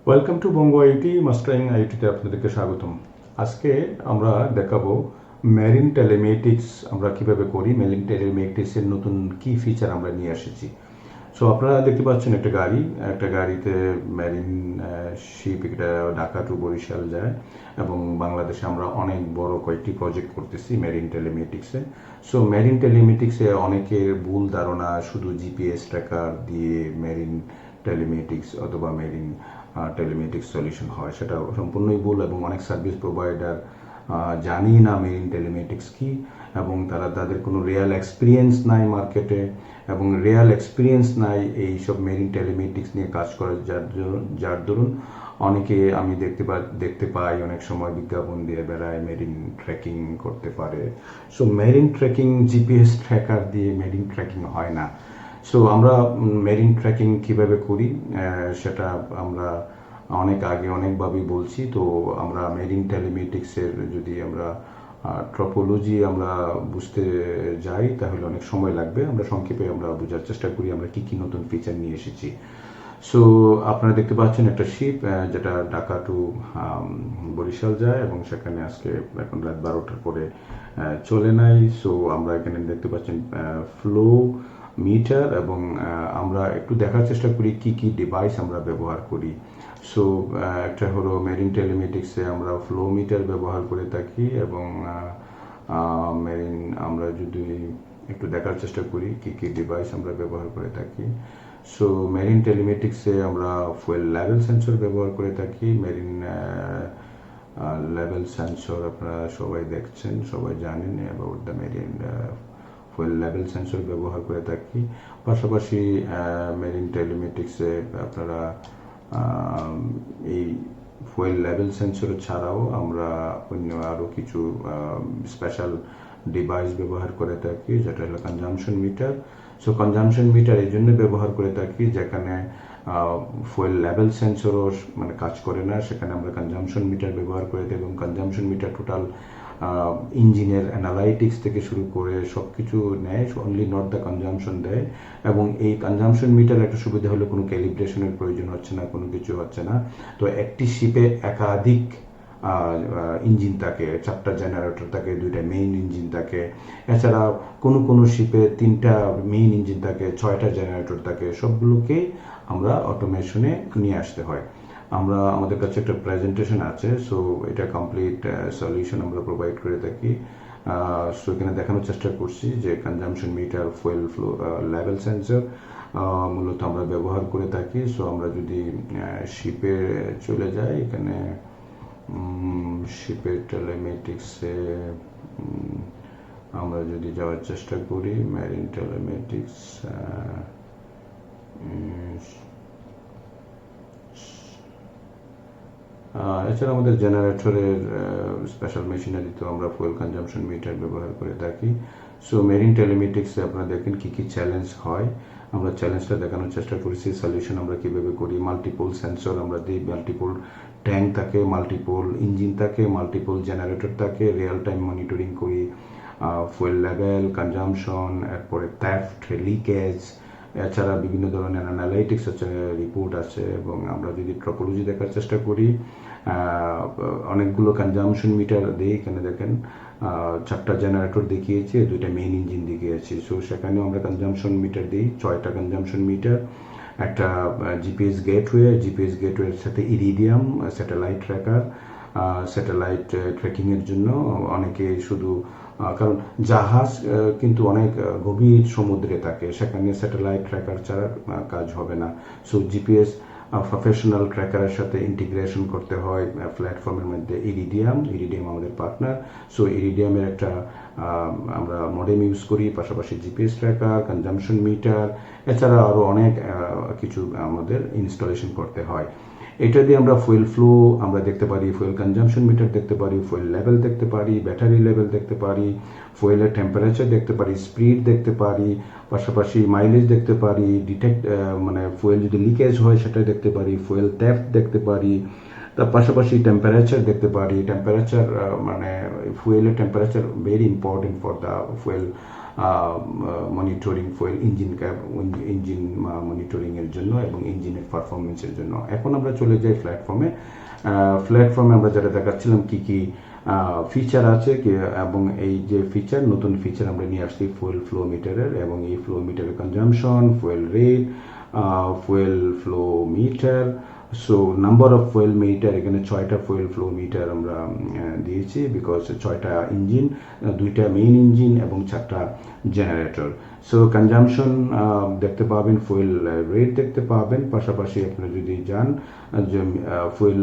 Welcome to Banga IT mastering আইটিতে আপনাদেরকে স্বাগতম। আজকে আমরা দেখাবো মেরিন টেলিমেটিক্স আমরা কিভাবে করি। মেরিন টেলিমেটিক্সের নতুন কি ফিচার আমরা নিয়ে এসেছি। সো আপনারা দেখতে পাচ্ছেন একটা গাড়িতে মেরিন শিপ, এটা ঢাকা টু বরিশাল যায় এবং বাংলাদেশে আমরা অনেক বড় কয়েকটি প্রজেক্ট করতেছি মেরিন টেলিমেটিক্সে। সো মেরিন টেলিমেটিক্সে অনেকের ভুল ধারণা শুধু জিপিএস ট্র্যাকার দিয়ে মেরিন টেলিমেটিক্স অথবা মেরিন টেলিমেটিক্স সলিউশন হয়, সেটা সম্পূর্ণই ভুল এবং অনেক সার্ভিস প্রোভাইডার জানি না মেরিন টেলিমেটিক্স কি এবং তাদের কোনো রিয়েল এক্সপিরিয়েন্স নাই মার্কেটে এবং রিয়েল এক্সপিরিয়েন্স নাই এইসব মেরিন টেলিমেটিক্স নিয়ে কাজ করার, যার দরুন অনেকে আমি দেখতে পাই অনেক সময় বিজ্ঞাপন দিয়ে বেড়ায় মেরিন ট্র্যাকিং করতে পারে। So marine tracking GPS tracker দিয়ে মেরিন ট্র্যাকিং হয় না। সো আমরা মেরিন ট্র্যাকিং কিভাবে করি সেটা আমরা অনেক আগে অনেকভাবেই বলছি। তো আমরা মেরিন টেলিমেটিক্সের যদি আমরা ট্রপোলজি আমরা বুঝতে যাই তাহলে অনেক সময় লাগবে। আমরা সংক্ষেপে আমরা বোঝার চেষ্টা করি আমরা কি কি নতুন ফিচার নিয়ে এসেছি। সো আপনারা দেখতে পাচ্ছেন একটা শিপ যেটা ঢাকা টু বরিশাল যায় এবং সেখানে আজকে এখন রাত 12টার পরে চলে নাই। সো আমরা এখানে দেখতে পাচ্ছেন ফ্লো মিটার এবং আমরা একটু দেখার চেষ্টা করি কি কি ডিভাইস আমরা ব্যবহার করি। সো একটা হলো মেরিন টেলিমেটিক্সে আমরা ফ্লো মিটার ব্যবহার করে থাকি এবং মেরিন আমরা যদি একটু দেখার চেষ্টা করি কি কি ডিভাইস আমরা ব্যবহার করে থাকি। সো মেরিন টেলিমেটিক্সে আমরা ফুয়েল লেভেল সেন্সর ব্যবহার করে থাকি। মেরিন লেভেল সেন্সর আপনারা সবাই দেখছেন, সবাই জানেন about the marine fuel level sensor ব্যবহার করে থাকি। পাশাপাশি মেরিন টেলিমেটিক্সে আপনারা এই ফুয়েল লেভেল সেন্সর ছাড়াও আমরা অন্য আরও কিছু স্পেশাল ডিভাইস ব্যবহার করে থাকি, যেটা হলো consumption meter. So consumption meter এই জন্য ব্যবহার করে থাকি যেখানে ফুয়েল লেভেল সেন্সরও মানে কাজ করে না, সেখানে আমরা কনজাম্পশন মিটার ব্যবহার করে থাকি এবং কনজাম্পশন মিটার টোটাল ইঞ্জিনের অ্যানালাইটিক্স থেকে শুরু করে সব কিছু নেয়, অনলি নট দ্য কনজাম্পশন দেয়। এবং এই কনজাম্পশন মিটার একটা সুবিধা হলো কোনো ক্যালিব্রেশনের প্রয়োজন হচ্ছে না, কোনো কিছু হচ্ছে না। তো একটি শিপে একাধিক ইঞ্জিন থাকে, 4টা জেনারেটর থাকে, 2টা মেইন ইঞ্জিন থাকে, এছাড়া কোনো শিপে 3টা মেইন ইঞ্জিন থাকে, 6টা জেনারেটর থাকে, সবগুলোকে আমরা অটোমেশনে নিয়ে আসতে হয়। আমাদের কাছে একটা প্রেজেন্টেশন আছে। সো এটা কমপ্লিট সলিউশন আমরা প্রোভাইড করে থাকি। সো এখানে দেখানোর চেষ্টা করছি যে consumption meter, fuel flow level sensor মূলত আমরা ব্যবহার করে থাকি। সো আমরা যদি শিপে চলে যাই, এখানে শিপের টেলিমেটিক্সে আমরা যদি যাওয়ার চেষ্টা করি, মেরিন টেলিমেটিক্স এছাড়া আমাদের জেনারেটরের স্পেশাল মেশিনারিতেও আমরা ফুয়েল কনজাম্পশন মিটার ব্যবহার করে থাকি। সো মেরিন টেলিমেটিক্সে আপনারা দেখেন কি কি চ্যালেঞ্জ হয়, আমরা চ্যালেঞ্জটা দেখানোর চেষ্টা করেছি। সলিউশন আমরা কীভাবে করি, মাল্টিপল সেন্সর আমরা দিই, মাল্টিপল ট্যাঙ্ক থাকে, মাল্টিপল ইঞ্জিন থাকে, মাল্টিপল জেনারেটর থাকে, রিয়েল টাইম মনিটরিং করি ফুয়েল লেভেল, কনজাম্পশন, এরপরে থ্যাফট, লিকেজ, এছাড়া বিভিন্ন ধরনের অ্যানালাইটিক্স আছে, রিপোর্ট আছে। এবং আমরা যদি ট্রপোলজি দেখার চেষ্টা করি, অনেকগুলো কনজাম্পশন মিটার দিই। এখানে দেখেন 4টা জেনারেটর দেখিয়েছি, 2টা মেইন ইঞ্জিন দেখিয়েছি। সো সেখানেও আমরা কনজাম্পশন মিটার দিই, 6টা কনজাম্পশন মিটার, একটা জিপিএস গেটওয়ের সাথে ইরিডিয়াম স্যাটেলাইট ট্র্যাকার, স্যাটেলাইট ট্র্যাকিংয়ের জন্য অনেকে শুধু কারণ জাহাজ কিন্তু অনেক গভীর সমুদ্রে থাকে, সেখানে স্যাটেলাইট ট্র্যাকার ছাড়া কাজ হবে না। সো জিপিএস প্রফেশনাল ট্র্যাকারের সাথে ইন্টিগ্রেশন করতে হয় প্ল্যাটফর্মের মধ্যে। ইরিডিয়াম আমাদের পার্টনার। সো ইরিডিয়ামের একটা আমরা মডেম ইউজ করি, পাশাপাশি জিপিএস ট্র্যাকার, কনজাম্পশন মিটার, এছাড়া আরও অনেক কিছু আমাদের ইনস্টলেশন করতে হয়। এটা দিয়ে আমরা ফুয়েল ফ্লো আমরা দেখতে পারি, ফুয়েল কনজাম্পশন মিটার দেখতে পারি, ফুয়েল লেভেল দেখতে পারি, ব্যাটারি লেভেল দেখতে পারি, ফুয়েলের টেম্পারেচার দেখতে পারি, স্পিড দেখতে পারি, পাশাপাশি মাইলেজ দেখতে পারি, মানে ফুয়েল যদি লিকেজ হয় সেটা দেখতে পারি, ফুয়েল থেফট দেখতে পারি, তার পাশাপাশি টেম্পারেচার দেখতে পারি। টেম্পারেচার মানে ফুয়েলের temperature very important for the fuel monitoring fuel engine মনিটরিংয়ের জন্য এবং ইঞ্জিনের পারফরমেন্সের জন্য। এখন আমরা চলে যাই প্ল্যাটফর্মে আমরা যেটা দেখাচ্ছিলাম কি কি ফিচার আছে এবং এই যে নতুন ফিচার আমরা নিয়ে আসছি ফুয়েল ফ্লো মিটারের, এবং এই ফ্লো মিটারের consumption, fuel rate, fuel flow meter. So number of fuel meter, এখানে 6টা ফুয়েল ফ্লো মিটার আমরা দিয়েছি, বিকজ 6টা ইঞ্জিন, 2টা মেইন ইঞ্জিন এবং 4টা জেনারেটর। সো কনজাম্পশন দেখতে পাবেন, ফুয়েল রেট দেখতে পাবেন। পাশাপাশি আপনারা যদি যান যে ফুয়েল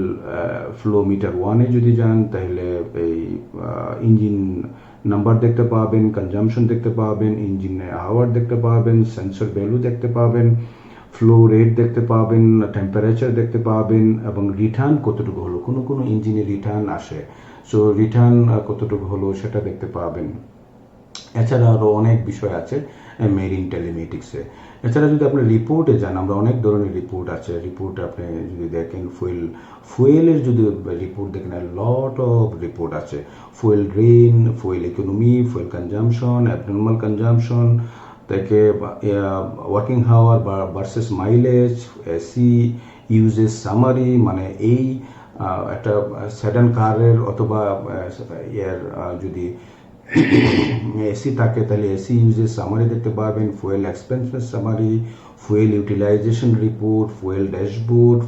ফ্লো মিটার 1-এ যদি যান, তাহলে এই ইঞ্জিন নাম্বার দেখতে পাবেন, কনজাম্পশন দেখতে পাবেন, ইঞ্জিন আওয়ার দেখতে পাবেন, সেন্সর ভ্যালু দেখতে পাবেন, ফ্লো রেট দেখতে পাবেন, টেম্পারেচার দেখতে পাবেন, এবং রিটার্ন কতটুকু হলো, কোনো ইঞ্জিনে রিটার্ন আসে, সো রিটার্ন কতটুকু হলো সেটা দেখতে পাবেন। এছাড়া আরও অনেক বিষয় আছে মেরিন টেলিমেটিক্সে। এছাড়া যদি আপনি রিপোর্টে যান, আমরা অনেক ধরনের রিপোর্ট আছে। রিপোর্ট আপনি যদি দেখেন, ফুয়েলের যদি রিপোর্ট দেখেন, লট অফ রিপোর্ট আছে। Fuel drain, fuel economy, fuel consumption, abnormal consumption থেকে ওয়ার্কিং হাওয়ার versus mileage, AC uses summary, মানে এই একটা সেডান কারের অথবা যদি এসি থাকে তাহলে এসি ইউজেস সামারি দেখতে পাবেন, fuel expenses summary, fuel utilization report, fuel dashboard,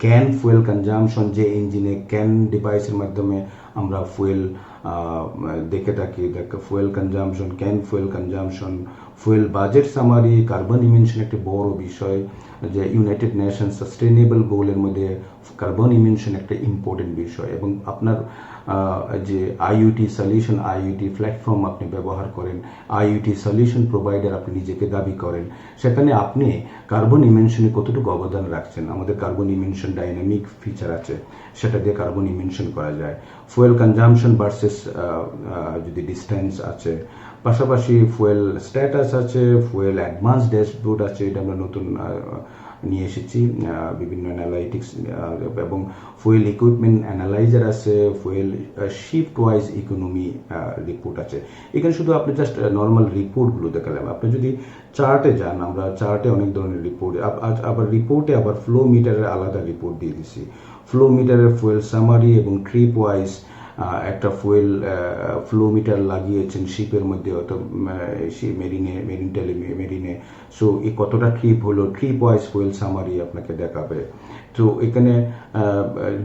CAN fuel consumption, যে ইঞ্জিনে ক্যান ডিভাইসের মাধ্যমে আমরা ফুয়েল দেখে থাকি, fuel consumption, CAN fuel consumption, fuel budget summary, carbon emission একটি বড় বিষয়, যে ইউনাইটেড নেশন সাস্টেনেবল গোলের মধ্যে কার্বন ইমিশন একটা ইম্পর্টেন্ট বিষয়। এবং আপনার যে আইইউটি সলিউশন, আইইউটি প্ল্যাটফর্ম আপনি ব্যবহার করেন, আইইউটি সলিউশন প্রোভাইডার আপনি নিজেকে দাবি করেন, সেখানে আপনি কার্বন ইমিশনে কতটুকু অবদান রাখছেন। আমাদের কার্বন ইমিশন ডাইনামিক ফিচার আছে, সেটা দিয়ে কার্বন ইমিশন করা যায়। ফুয়েল কনজাম্পশন ভার্সেস যদি ডিস্টেন্স আছে, পাশাপাশি ফুয়েল স্ট্যাটাস আছে, ফুয়েল অ্যাডভান্স ড্যাশবোর্ড আছে, এটা আমরা নতুন নিয়ে এসেছি, বিভিন্ন অ্যানালাইটিক্স, এবং ফুয়েল ইকুইপমেন্ট অ্যানালাইজার আছে, fuel shift wise economy report আছে। এখানে শুধু আপনি জাস্ট নর্মাল রিপোর্টগুলো দেখালাম। আপনি যদি চার্টে যান, আমরা চার্টে অনেক ধরনের রিপোর্ট, আবার রিপোর্টে আবার ফ্লো মিটারের আলাদা রিপোর্ট দিয়ে দিছি। ফ্লো মিটারের ফুয়েল সামারি এবং ট্রিপ ওয়াইজ একটা ফুয়েল ফ্লো মিটার লাগিয়েছেন শিপের মধ্যে, মেরিনে, সো এই কতটা ট্রিপ হলো, ট্রিপ ওয়াইজ ফুয়েল সামারি আপনাকে দেখাবে। তো এখানে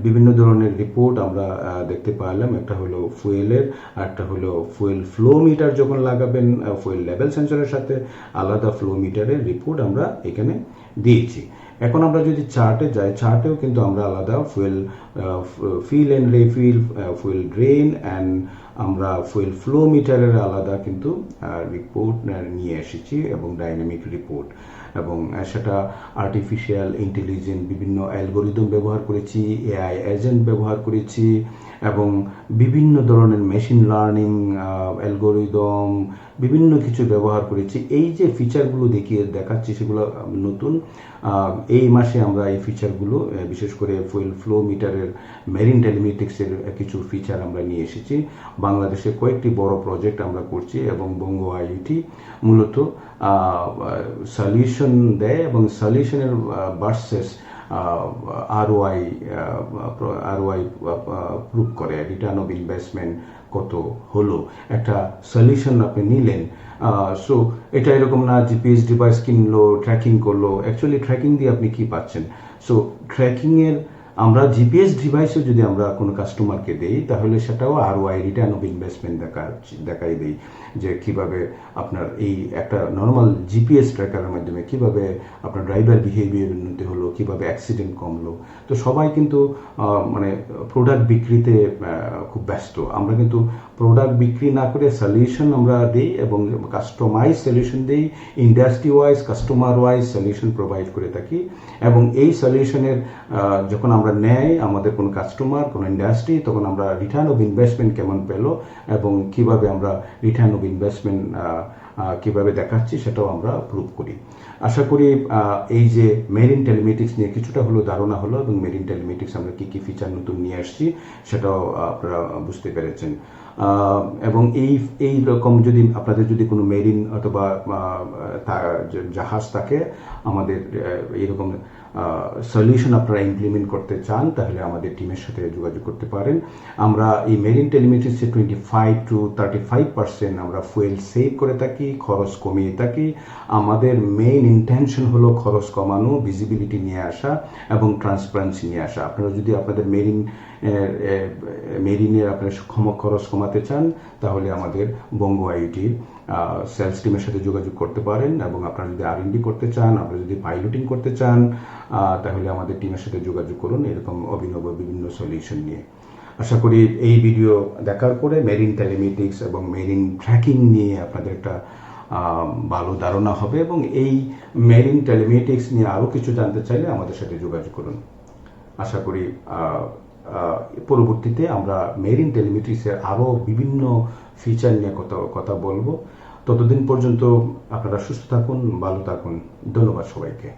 বিভিন্ন ধরনের রিপোর্ট আমরা দেখতে পারলাম। একটা হলো ফুয়েলের, একটা হলো ফুয়েল ফ্লো মিটার যখন লাগাবেন ফুয়েল লেভেল সেন্সরের সাথে, আলাদা ফ্লো মিটারের রিপোর্ট আমরা এখানে দিয়েছি। এখন আমরা যদি চার্টে যাই, চার্টেও কিন্তু আমরা আলাদা fuel fill and refill, fuel drain and আমরা ফুয়েল ফ্লো মিটারের আলাদা কিন্তু রিপোর্ট নিয়ে এসেছি, এবং ডাইনামিক রিপোর্ট, এবং সেটা আর্টিফিশিয়াল ইন্টেলিজেন্স বিভিন্ন অ্যালগোরিদম ব্যবহার করেছি, এআই এজেন্ট ব্যবহার করেছি, এবং বিভিন্ন ধরনের মেশিন লার্নিং অ্যালগোরিদম বিভিন্ন কিছু ব্যবহার করেছি। এই যে ফিচারগুলো দেখাচ্ছি সেগুলো নতুন। এই মাসে আমরা এই ফিচারগুলো, বিশেষ করে ফুয়েল ফ্লো মিটারের মেরিন টেলিমেটিক্সের কিছু ফিচার আমরা নিয়ে এসেছি। বাংলাদেশে কয়েকটি বড় প্রজেক্ট আমরা করছি, এবং বঙ্গ আইইউটি মূলত সলিউশন দেয়, এবং সলিউশনের ভার্সেস আরওআই প্রুভ করে, রিটার্ন অফ ইনভেস্টমেন্ট কত হলো। একটা সলিউশন আপনি নিলেন, সো এটা এরকম না জিপিএস ডিভাইস কিনলো, ট্র্যাকিং করলো, অ্যাকচুয়ালি ট্র্যাকিং দিয়ে আপনি কি পাচ্ছেন। সো ট্র্যাকিংয়ের আমরা জিপিএস ডিভাইসও যদি আমরা কোনো কাস্টমারকে দেই, তাহলে সেটাও আরওআই রিটার্ন অফ ইনভেস্টমেন্ট দেখাই দেই, যে কিভাবে আপনার এই একটা নর্মাল জিপিএস ট্র্যাকারের মাধ্যমে কিভাবে আপনার ড্রাইভার বিহেভিয়ার উন্নতি হলো, কিভাবে অ্যাক্সিডেন্ট কমলো। তো সবাই কিন্তু মানে প্রোডাক্ট বিক্রিতে খুব ব্যস্ত। আমরা কিন্তু প্রোডাক্ট বিক্রি না করে সলিউশন আমরা দিই, এবং কাস্টমাইজ সলিউশন দিই, industry wise customer wise solution provide করে থাকি। এবং এই সলিউশনের যখন আমরা নেই আমাদের কোনো কাস্টমার, কোনো ইন্ডাস্ট্রি, তখন আমরা রিটার্ন অফ ইনভেস্টমেন্ট কেমন পেলো, এবং কিভাবে আমরা রিটার্ন অফ ইনভেস্টমেন্ট কিভাবে দেখাচ্ছি সেটাও আমরা প্রুভ করি। আশা করি এই যে মেরিন টেলিমেটিক্স নিয়ে কিছুটা হলো ধারণা হলো, এবং মেরিন টেলিমেটিক্স আমরা কি কি ফিচার নতুন নিয়ে আসছি সেটাও আপনারা বুঝতে পেরেছেন। এবং এই রকম যদি আপনাদের যদি কোনো মেরিন অথবা জাহাজ থাকে, আমাদের এরকম সলিউশন আপনারা ইমপ্লিমেন্ট করতে চান, তাহলে আমাদের টিমের সাথে যোগাযোগ করতে পারেন। আমরা এই মেরিন টেলিমেট্রিক্সে 25 to 35% আমরা ফুয়েল সেভ করে থাকি, খরচ কমিয়ে থাকি। আমাদের মেইন ইন্টেনশন হলো খরচ কমানো, ভিজিবিলিটি নিয়ে আসা এবং ট্রান্সপারেন্সি নিয়ে আসা। আপনারা যদি আপনাদের মেরিনের আপনার খরচ কমাতে চান, তাহলে আমাদের বঙ্গ আইওটির সেলস টিমের সাথে যোগাযোগ করতে পারেন। এবং আপনারা যদি R&D করতে চান, আপনারা যদি পাইলটিং করতে চান, তাহলে আমাদের টিমের সাথে যোগাযোগ করুন এরকম অভিনব বিভিন্ন সলিউশন নিয়ে। আশা করি এই ভিডিও দেখার পরে মেরিন টেলিমেটিক্স এবং মেরিন ট্র্যাকিং নিয়ে আপনাদের একটা ভালো ধারণা হবে, এবং এই মেরিন টেলিমেটিক্স নিয়ে আরও কিছু জানতে চাইলে আমাদের সাথে যোগাযোগ করুন। আশা করি পরবর্তীতে আমরা মেরিন টেলিমেট্রিক্সের আরও বিভিন্ন ফিচার নিয়ে কথা বলবো। ততদিন পর্যন্ত আপনারা সুস্থ থাকুন, ভালো থাকুন। ধন্যবাদ সবাইকে।